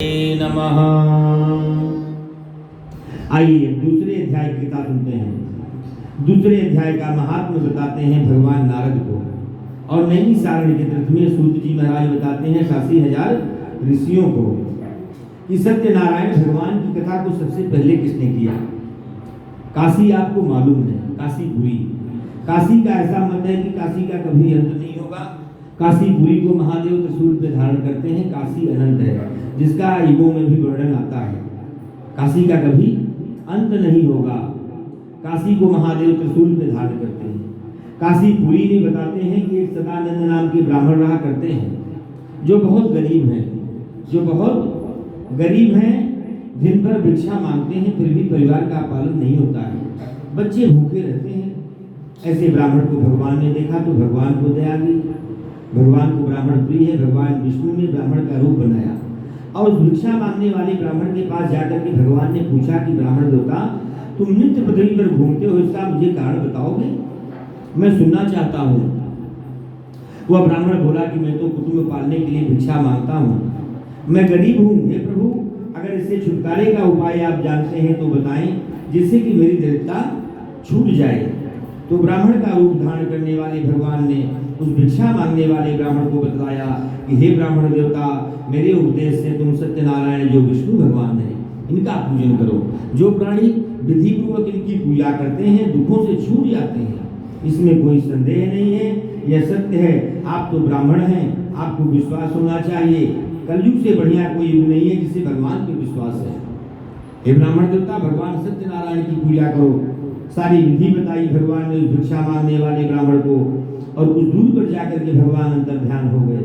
नमः। आइए दूसरे अध्याय की कथा सुनते हैं। दूसरे अध्याय का महात्म्य बताते हैं भगवान नारद को, और नैमिषारण्य के तीर्थ में सूत जी महाराज बताते हैं 86,000 ऋषियों को कि सत्यनारायण भगवान की कथा को सबसे पहले किसने किया। काशी आपको मालूम है, काशीपुरी। काशी का ऐसा मत है कि काशी का कभी अंत नहीं होगा। काशीपुरी को महादेव त्रिशूल पे धारण करते हैं। काशी अनंत है, जिसका युगों में भी वर्णन आता है। काशी का कभी अंत नहीं होगा। काशी को महादेव त्रिशूल पे धारण करते हैं। काशीपुरी ने बताते हैं कि एक सदानंद नाम के ब्राह्मण रहा करते हैं, जो बहुत गरीब हैं, दिन भर भिक्षा मांगते हैं, फिर भी परिवार का पालन नहीं होता है, बच्चे भूखे रहते हैं। ऐसे ब्राह्मण को भगवान ने देखा तो भगवान को दया गई। भगवान को ब्राह्मण प्रिय है। भगवान विष्णु ने ब्राह्मण का रूप बनाया और उस भिक्षा मांगने वाले ब्राह्मण के पास जाकर के भगवान ने पूछा कि ब्राह्मण देवता, तुम नित्य पृथ्वी पर घूमते हो, इसका मुझे कारण बताओगे, मैं सुनना चाहता हूँ। वह ब्राह्मण बोला कि मैं तो कुटुंब पालने के लिए भिक्षा मांगता हूँ, मैं गरीब हूँ। हे प्रभु, अगर इससे छुटकारे का उपाय आप जानते हैं तो बताएं, जिससे कि मेरी दरिद्रता छूट जाए। तो ब्राह्मण का रूप धारण करने वाले भगवान ने उस भिक्षा मांगने वाले ब्राह्मण को बतलाया कि हे ब्राह्मण देवता, मेरे उपदेश से तुम सत्यनारायण जो विष्णु भगवान है, इनका पूजन करो। जो प्राणी विधि पूर्वक इनकी पूजा करते हैं दुखों से छूट जाते हैं, इसमें कोई संदेह नहीं है, यह सत्य है। आप तो ब्राह्मण हैं, आपको विश्वास होना चाहिए। कलयुग से बढ़िया कोई युग नहीं है जिसे भगवान पे विश्वास है। हे ब्राह्मण देवता, भगवान सत्यनारायण की पूजा करो। सारी विधि बताई भगवान ने उस भिक्षा मांगने वाले ब्राह्मण को, और कुछ दूर पर जाकर के भगवान अंतर ध्यान हो गए।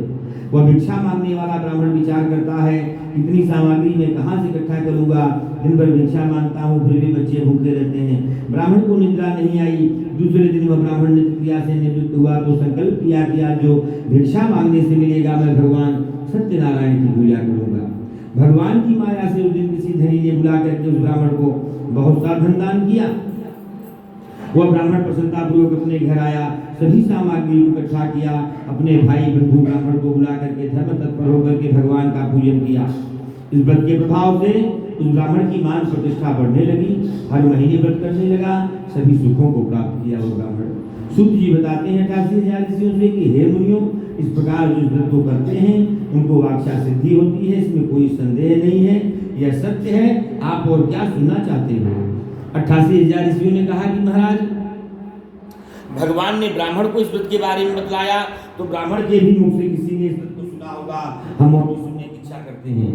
वह भिक्षा मांगने वाला ब्राह्मण विचार करता है, इतनी सामग्री मैं कहाँ से इकट्ठा करूंगा, दिन भर भिक्षा मांगता हूँ, फिर भी बच्चे भूखे रहते हैं। ब्राह्मण को निद्रा नहीं आई। दूसरे दिन वह ब्राह्मण नित्य क्रिया से निवृत्त हुआ तो संकल्प किया कि आज जो भिक्षा मांगने से मिलेगा मैं भगवान सत्यनारायण की पूजा करूंगा। भगवान की माया से उस दिन किसी धनी ने बुला करके उस ब्राह्मण को बहुत सा धन दान किया। वह ब्राह्मण प्रसन्नतापूर्वक अपने घर आया, सभी सामग्री को इकट्ठा किया, अपने भाई बंधु ब्राह्मण को बुला करके धर्म तत्पर होकर के भगवान का पूजन किया। इस व्रत के प्रभाव से उस ब्राह्मण की मान प्रतिष्ठा बढ़ने लगी, हर महीने व्रत करने लगा, सभी सुखों को प्राप्त किया वह ब्राह्मण। सूत जी बताते हैं 88,000 ऋषियों से कि हे मुनियों, इस प्रकार जिस व्रत को करते हैं उनको वाक्या सिद्धि होती है, इसमें कोई संदेह नहीं है, यह सत्य है। आप और क्या सुनना चाहते हो। 88,000 ऋषियों ने कहा कि महाराज, भगवान ने ब्राह्मण को इस व्रत के बारे में बतलाया तो ब्राह्मण के भी मुख से किसी ने इस व्रत को सुना होगा, हम और भी सुनने की इच्छा करते हैं।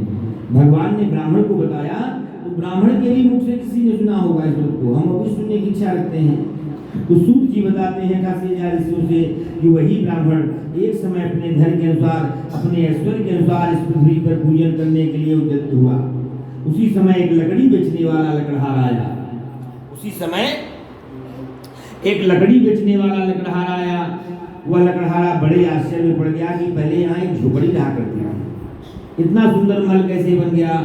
भगवान ने ब्राह्मण को बताया तो ब्राह्मण के भी मुख से किसी ने सुना होगा इस व्रत को, हम और भी सुनने की इच्छा रखते हैं। तो सूत जी बताते हैं 88,000 ऋषियों से कि वही ब्राह्मण एक समय अपने धन के अनुसार, अपने ऐश्वर्य के अनुसार इस पृथ्वी पर पूजन करने के लिए उद्यत हुआ। उसी समय एक लकड़ी बेचने वाला लकड़हारा आया। उसी समय एक लकड़ी बेचने वाला लकड़हारा आया। वह लकड़हारा बड़े आश्चर्य में पड़ गया कि पहले यहाँ एक झोपड़ी रहा करती थी, इतना सुंदर महल कैसे बन गया।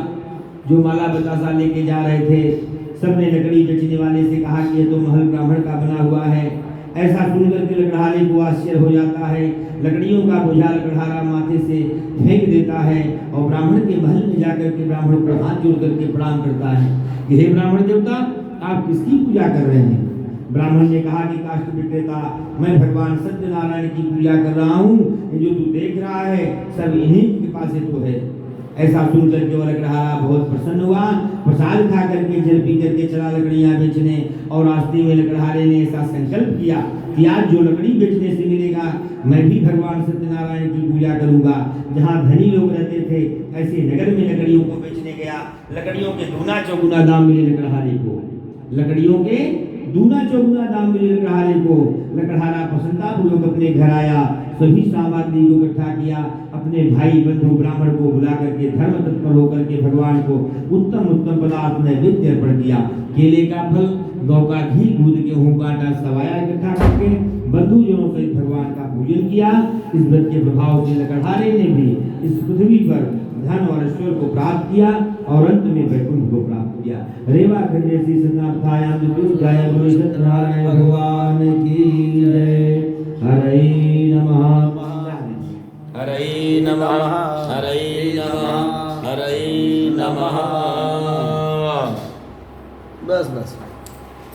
जो माला बतासा लेके जा रहे थे सबने लकड़ी बेचने वाले से कहा कि ये तो महल ब्राह्मण का बना हुआ है। ऐसा सुनकर के लकड़हारे को आश्चर्य हो जाता है। लकड़ियों का बोझा लकड़हारा माथे से फेंक देता है और ब्राह्मण के महल में जाकर के ब्राह्मण को हाथ जोड़ करके प्रणाम करता है कि हे ब्राह्मण देवता, आप किसकी पूजा कर रहे हैं। ब्राह्मण ने कहा कि काष्ठ विक्रेता, मैं भगवान सत्यनारायण की पूजा कर रहा हूँ, जो तू देख रहा है सब इन्हीं की कृपा से तो है। ऐसा सुन करके वह लकड़हारा बहुत प्रसन्न हुआ, प्रसाद खा करके जल पी करके चला लकड़ियाँ बेचने। और रास्ते में लकड़हारे ने ऐसा संकल्प किया कि आज जो लकड़ी बेचने से मिलेगा मैं भी भगवान सत्यनारायण की पूजा करूंगा। जहाँ धनी लोग रहते थे ऐसे नगर में लकड़ियों को बेचने गया। लकड़ियों के दूना चौगुना दाम मिले लकड़हारे को, लकड़ियों के दूना चौगुना दाम मिले लकड़हारे को। लकड़हारा प्रसन्नतापूर्वक अपने घर आया, सभी सामग्री को इकट्ठा किया, अपने भाई बंधु ब्राह्मण को बुला करके धर्म तत्पर होकर के भगवान को उत्तम उत्तम पदार्थ नैवेद्य अर्पण किया। केले का फल, गौ का घी, दूध, गेहूं का आटा, सवाया इकट्ठा करके बंधुजनों से भगवान का पूजन किया। इस व्रत के प्रभाव से लकड़हारे ने भी इस पृथ्वी पर धन और ऐश्वर्य को प्राप्त किया और अंत में वैकुंठ को प्राप्त किया। रेवा खंड श्री सनाथायाम जय बोलो सत्यनारायण भगवान की जय। हरे नमः, हरे नमः, हरे नमः, हरये नमः। बस बस